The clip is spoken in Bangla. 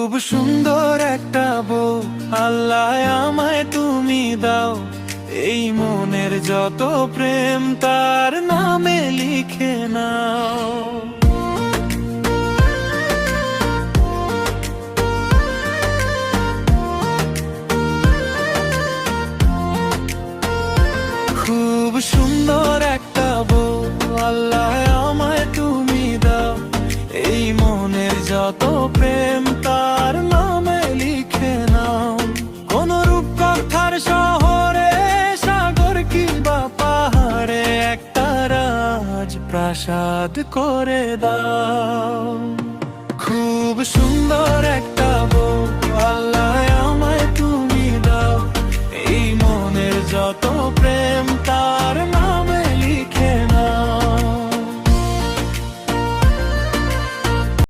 খুব সুন্দর একটা বউ আল্লাহ আমায় তুমি দাও, এই মনের যত প্রেম তার নামে লিখে নাও। খুব সুন্দর একটা বউ আল্লাহ আমায় তুমি দাও, এই মনের যত প্রেম তার নামে লিখে নাও। কোন রূপকথার শহরে সাগর কিংবা পাহাড়ে একটা রাজ প্রাসাদ করে দাও। খুব সুন্দর